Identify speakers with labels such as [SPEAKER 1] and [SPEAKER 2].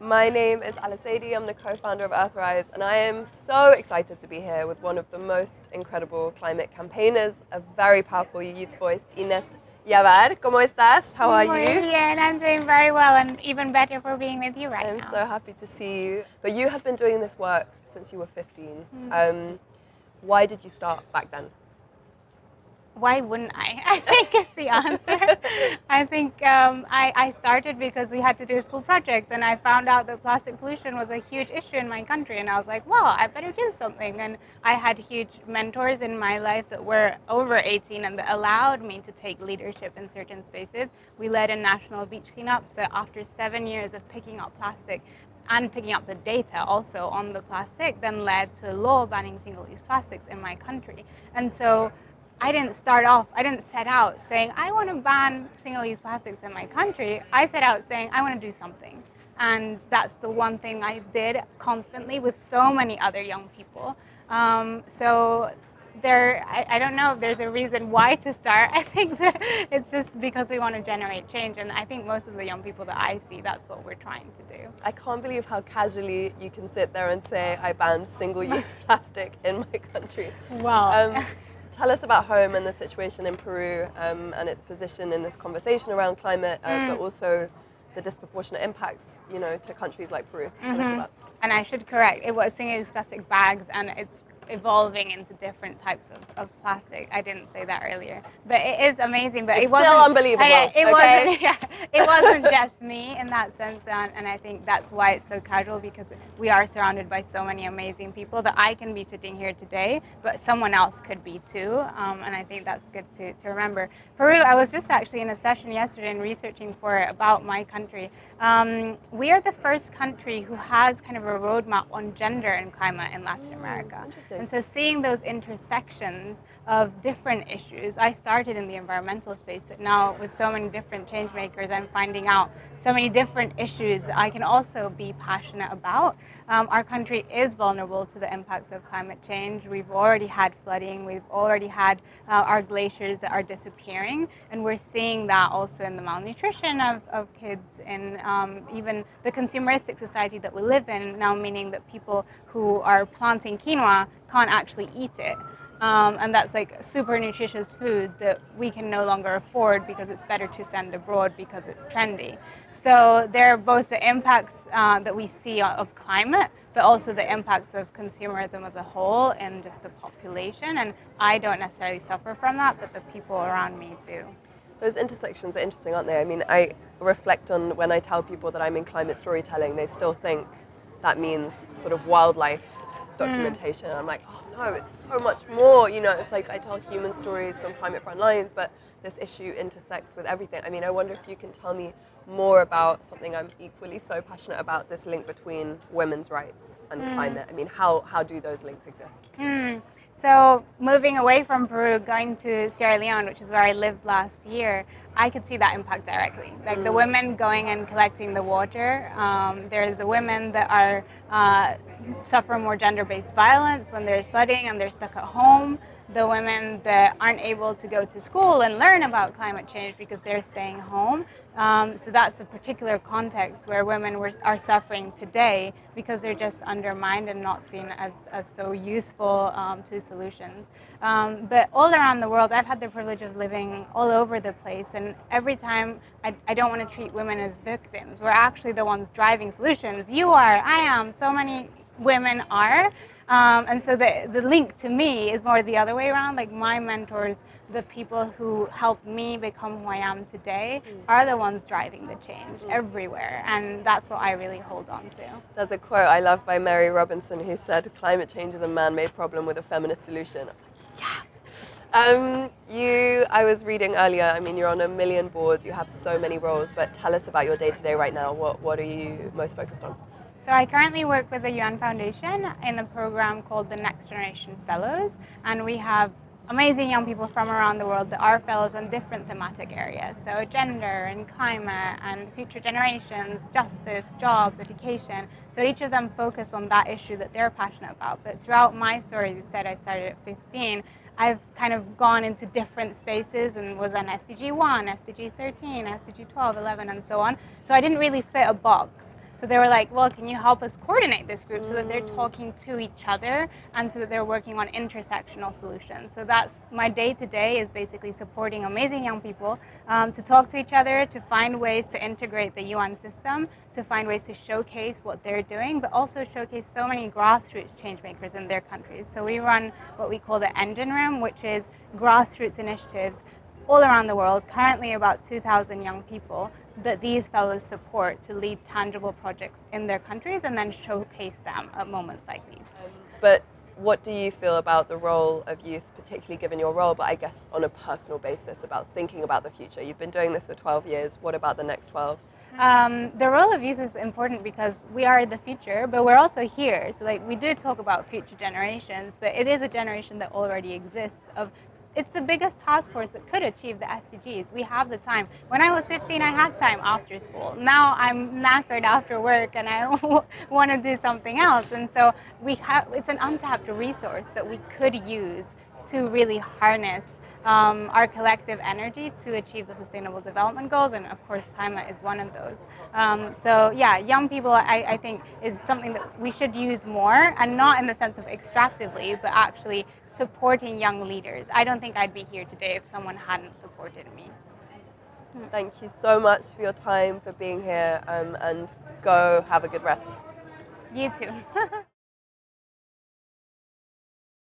[SPEAKER 1] My name is Aedy. I'm the co-founder of Earthrise, and I am so excited to be here with one of the most incredible climate campaigners, a very powerful youth voice, Inés Yábar. ¿Cómo estás? How are
[SPEAKER 2] Muy
[SPEAKER 1] you?
[SPEAKER 2] bien, I'm doing very well, and even better for being with you right
[SPEAKER 1] I'm
[SPEAKER 2] now.
[SPEAKER 1] so happy to see you. But you have been doing this work since you were 15. Why did you start back then?
[SPEAKER 2] Why wouldn't I think is the answer. I think I started because we had to do a school project, and I found out that plastic pollution was a huge issue in my country, and I was like, well, I better do something. And I had huge mentors in my life that were over 18 and that allowed me to take leadership in certain spaces. We led a national beach cleanup that after 7 years of picking up plastic and picking up the data also on the plastic then led to a law banning single-use plastics in my country. And so I didn't set out saying, I want to ban single-use plastics in my country. I set out saying, I want to do something. And that's the one thing I did constantly with so many other young people. I don't know if there's a reason why to start. I think that it's just because we want to generate change. And I think most of the young people that I see, that's what we're trying to do.
[SPEAKER 1] I can't believe how casually you can sit there and say, I banned single-use plastic in my country.
[SPEAKER 2] Well,
[SPEAKER 1] Tell us about home and the situation in Peru and its position in this conversation around climate, but also the disproportionate impacts, to countries like Peru. Tell us about.
[SPEAKER 2] And I should correct, it was single-use plastic bags, and it's evolving into different types of plastic. I didn't say that earlier, but it is amazing. But
[SPEAKER 1] It's
[SPEAKER 2] it wasn't
[SPEAKER 1] still unbelievable.
[SPEAKER 2] it wasn't just me in that sense, and I think that's why it's so casual, because we are surrounded by so many amazing people that I can be sitting here today, but someone else could be too. And I think that's good to remember. Peru, I was just actually in a session yesterday and researching for it about my country. We are the first country who has kind of a roadmap on gender and climate in Latin America.
[SPEAKER 1] Interesting.
[SPEAKER 2] And so seeing those intersections of different issues, I started in the environmental space, but now with so many different change makers, I'm finding out so many different issues that I can also be passionate about. Our country is vulnerable to the impacts of climate change. We've already had flooding, we've already had our glaciers that are disappearing, and we're seeing that also in the malnutrition of kids, and even the consumeristic society that we live in now, meaning that people who are planting quinoa can't actually eat it. And that's like super nutritious food that we can no longer afford because it's better to send abroad because it's trendy. So there are both the impacts that we see of climate, but also the impacts of consumerism as a whole and just the population. And I don't necessarily suffer from that, but the people around me do.
[SPEAKER 1] Those intersections are interesting, aren't they? I mean, I reflect on when I tell people that I'm in climate storytelling, they still think that means sort of wildlife documentation. I'm like, oh no, it's so much more. It's like I tell human stories from Climate Front Lines, but this issue intersects with everything. I mean, I wonder if you can tell me more about something I'm equally so passionate about, this link between women's rights and climate. I mean, how do those links exist?
[SPEAKER 2] So moving away from Peru, going to Sierra Leone, which is where I lived last year, I could see that impact directly. Like the women going and collecting the water, there's the women that are suffer more gender-based violence when there's flooding and they're stuck at home. The women that aren't able to go to school and learn about climate change because they're staying home. So that's the particular context where women are suffering today because they're just undermined and not seen as so useful to solutions. But all around the world, I've had the privilege of living all over the place, and every time I don't want to treat women as victims. We're actually the ones driving solutions. You are, I am, so many women are. And so the link to me is more the other way around. Like my mentors, the people who helped me become who I am today, are the ones driving the change everywhere. And that's what I really hold on to.
[SPEAKER 1] There's a quote I love by Mary Robinson who said, climate change is a man-made problem with a feminist solution. Yeah. I was reading earlier, I mean, you're on a million boards, you have so many roles, but tell us about your day-to-day right now. What are you most focused on?
[SPEAKER 2] So I currently work with the UN Foundation in a program called the Next Generation Fellows, and we have amazing young people from around the world that are fellows on different thematic areas. So gender and climate and future generations, justice, jobs, education. So each of them focus on that issue that they're passionate about. But throughout my story, as you said, I started at 15. I've kind of gone into different spaces and was on SDG 1, SDG 13, SDG 12, 11, and so on. So I didn't really fit a box. So they were like, well, can you help us coordinate this group so that they're talking to each other and so that they're working on intersectional solutions. So that's my day-to-day, is basically supporting amazing young people to talk to each other, to find ways to integrate the UN system, to find ways to showcase what they're doing, but also showcase so many grassroots change makers in their countries. So we run what we call the Engine Room, which is grassroots initiatives all around the world, currently about 2,000 young people that these fellows support to lead tangible projects in their countries and then showcase them at moments like these.
[SPEAKER 1] But what do you feel about the role of youth, particularly given your role, but I guess on a personal basis, about thinking about the future? You've been doing this for 12 years. What about the next 12?
[SPEAKER 2] The role of youth is important because we are the future, but we're also here. So like, we do talk about future generations, but it is a generation that already exists. It's the biggest task force that could achieve the SDGs. We have the time. When I was 15, I had time after school. Now I'm knackered after work and I want to do something else. And so it's an untapped resource that we could use to really harness our collective energy to achieve the Sustainable Development Goals, and of course climate is one of those. So yeah, young people I think is something that we should use more, and not in the sense of extractively, but actually supporting young leaders. I don't think I'd be here today if someone hadn't supported me.
[SPEAKER 1] Thank you so much for your time, for being here, and go have a good rest.
[SPEAKER 2] You too.